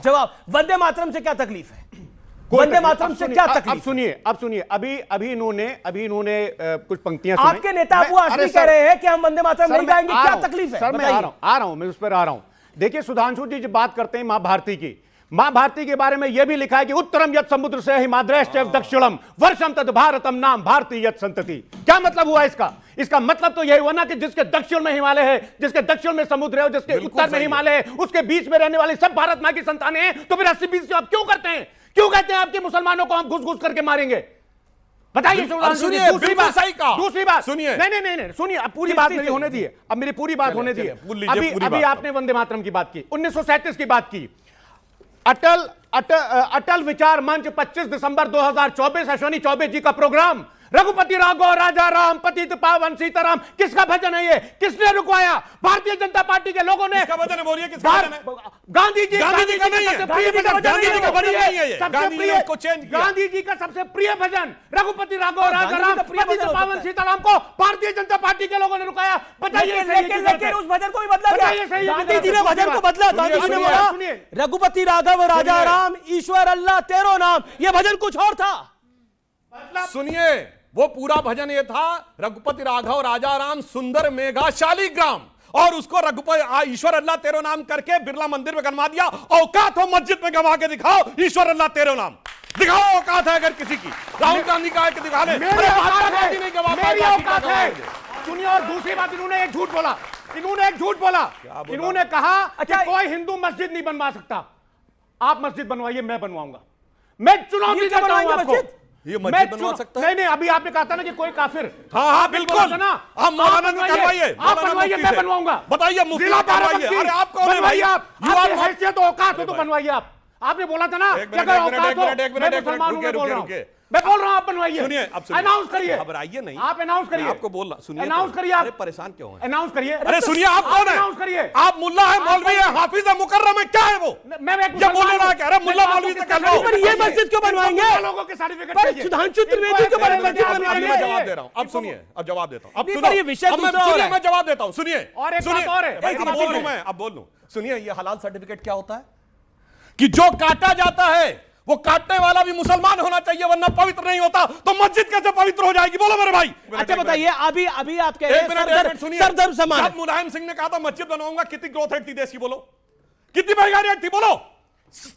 जवाब, वंदे मातरम से क्या तकलीफ है? वंदे मातरम से क्या तकलीफ? अब सुनिए, अभी इन्होंने कुछ पंक्तियां सुनाई। आपके नेता अबू आसमी कह रहे हैं कि हम वंदे मातरम नहीं गाएंगे, क्या तकलीफ है? सर मैं आ रहा हूं, मैं उस पर आ रहा हूं। देखिए सुधांशु जी जब बात करते हैं मां भारती की, मां भारती के बारे में यह भी लिखा है कि उत्तरम यत् समुद्र से हिमाद्रश्च दक्षिणम वर्षम तद भारतम नाम भारती यत् संतति। क्या मतलब हुआ इसका? इसका मतलब तो यही हुआ ना कि जिसके दक्षिण में हिमालय है, जिसके दक्षिण में समुद्र है और जिसके उत्तर में हिमालय है, उसके बीच में रहने वाले सब भारत मां की संतानें हैं। तो फिर 80-20 आप क्यों करते हैं? क्यों कहते हैं आपके मुसलमानों को हम घुस घुस करके मारेंगे? बताइए। दूसरी बात सुनिए, नहीं सुनिए, अब पूरी बात मेरी होने दी। अब मेरी पूरी बात होने दी। अभी आपने वंदे मातरम की बात की, 1937 की बात की। अटल विचार मंच 25 दिसंबर 2024 अश्विनी चौबे जी का प्रोग्राम। रघुपति राघव राजा राम पतित पावन सीताराम, किसका भजन है ये? किसने रुकवाया? भारतीय जनता पार्टी के लोगों ने। किसका भजन है? बोलिए किसका भजन है? गांधी जी का नहीं है, गांधी जी का सबसे प्रिय भजन रघुपति राघव राजा राम पतित पावन सीताराम को भारतीय जनता पार्टी के लोगों ने रुकाया। बताइए। लेकिन उस भजन को भी बदला गया। गांधी जी ने भजन को बदला। गांधी जी ने बोला रघुपति राघव राजा राम ईश्वर अल्लाह तेरो नाम, यह भजन कुछ और था। सुनिए, वो पूरा भजन ये था, रघुपति राघव राजा राम सुंदर मेघा शालिग्राम, और उसको रघुपति ईश्वर अल्लाह तेरो नाम करके बिरला मंदिर में गणवा दिया। औकात हो मस्जिद में गवा के दिखाओ ईश्वर अल्लाह तेरो नाम, दिखाओ औकात है अगर किसी की। राहुल गांधी का कि दिखा दे, महात्मा गांधी नहीं गवा पाए। सुनिए, और दूसरी बात, इन्होंने एक झूठ बोला। इन्होंने कहा कि कोई हिंदू मस्जिद नहीं बनवा सकता। आप मस्जिद बनवाइए, मैं बनवाऊंगा। मैं चुनौती देता हूं आपको। ये मस्जिद बनवा सकता है? नहीं, अभी आपने कहा था ना कि कोई काफिर। हाँ बिल्कुल ना, आप मौलाना करवाइए, आप बनवाइए, मैं बनवाऊंगा। बताइए मुफ्ती करवाइए। अरे आप कौन है भाई? आप हैसियत औकात हो तो बनवाइए। आपने बोला था ना कि अगर औकात हो, मैं मुसलमान हूं, मैं बोल रहा हूं, मैं बोल रहा हूं, आप बनवाइए। सुनिए, अब अनाउंस करिए। घबराइए नहीं, आप अनाउंस करिए। आपको बोल रहा, सुनिए, अनाउंस करिए। आप परेशान क्यों हैं? अनाउंस करिए। अरे सुनिए, आप कौन है? अनाउंस करिए। आप मुल्ला है, मौलवी है, हाफिज है, मुकर्रम है, क्या है वो? मैं ये बोले ना, कह रहे मुल्ला मौलवी से कर लो। ये मस्जिद क्यों बनवाएंगे? लोगों के सर्टिफिकेट सुधांशु त्रिवेदी को मस्जिद बनवाएंगे? मैं जवाब दे रहा हूं, अब सुनिए, अब जवाब देता हूं। अब सुनिए, ये विषय दूसरा हो रहा है। मैं जवाब देता हूं, सुनिए। और एक बात और है, अब बोल लूं। सुनिए, ये हलाल सर्टिफिकेट क्या होता है? कि जो काटा जाता है वो काटने वाला भी मुसलमान होना चाहिए, वरना पवित्र नहीं होता। तो मस्जिद कैसे पवित्र हो जाएगी? बोलो मेरे भाई। अच्छा बताइए, अभी आप कह रहे हैं सरदर्द समान। जब मुलायम सिंह ने कहा था मस्जिद बनवाऊंगा, कितनी ग्रोथ रेट थी देश की? बोलो कितनी महंगाई रेट थी? बोलो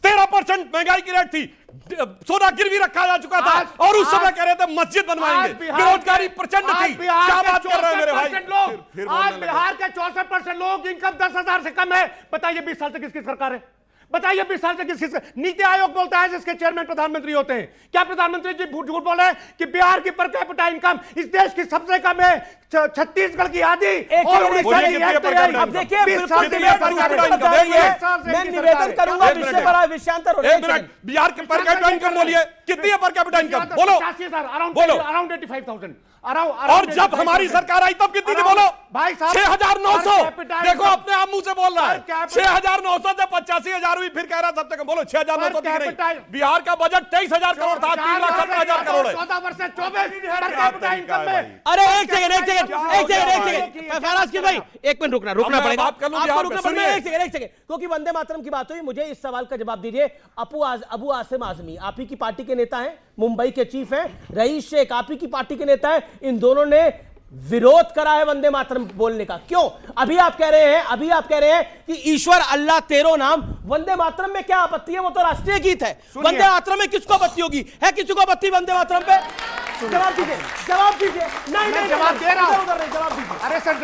13% महंगाई की रेट थी, सोना गिरवी रखा जा चुका था, और उस समय कह रहे थे मस्जिद बनवाएंगे। बेरोजगारी प्रचंड थी। क्या बात कर रहे हैं मेरे भाई? आज बिहार के 64% लोग इनकम 10,000 से कम है। बताइए 20 साल से किसकी सरकार है? बताइए 20 साल से किस नीति आयोग बोलता है जिसके चेयरमैन प्रधानमंत्री होते हैं। क्या प्रधानमंत्री जी झूठ बोल रहे हैं कि बिहार की पर कैपिटा इनकम इस देश की सबसे कम है? छत्तीसगढ़ की आधी और उड़ीसा की। अब देखिए, मैं निवेदन करूंगा, विषय बड़ा विषयांतर हो रहा है। बिहार की पर कैपिटा इनकम बोलिए, कितनी है पर कैपिटा इनकम? बोलो। अराउंड 85,000। और जब हमारी सरकार आई तब कितनी थी? बोलो भाई साहब। 6,900। देखो अपने आप मुंह से बोल रहा है। 6,900 से 85,000 हुई, फिर कह रहा सबसे कम। बोलो 6,900 की नहीं। बिहार का बजट 23,000 करोड़ था, 3,70,000 करोड़ है। 14 वर्ष से 24 अरे एक सेकंड फैराज की भाई, एक मिनट रुकना पड़ेगा आपको, रुकना पड़ेगा। एक सेकंड, क्योंकि वंदे मातरम की बात हुई, मुझे इस सवाल का जवाब दीजिए। अबू आसिम आजमी आप ही की पार्टी के नेता हैं, मुंबई के चीफ हैं। रईस शेख आप ही की पार्टी के नेता हैं। इन दोनों ने विरोध करा है वंदे मातरम बोलने का। क्यों? अभी आप कह रहे हैं कि ईश्वर अल्लाह तेरो नाम। वंदे मातरम में क्या आपत्ति है? वो तो राष्ट्रीय गीत है। वंदे मातरम में किसको आपत्ति होगी? है किसी को आपत्ति वंदे मातरम पे? जवाब दीजिए। नहीं, जवाब दे रहा हूं। जवाब दीजिए। अरे सर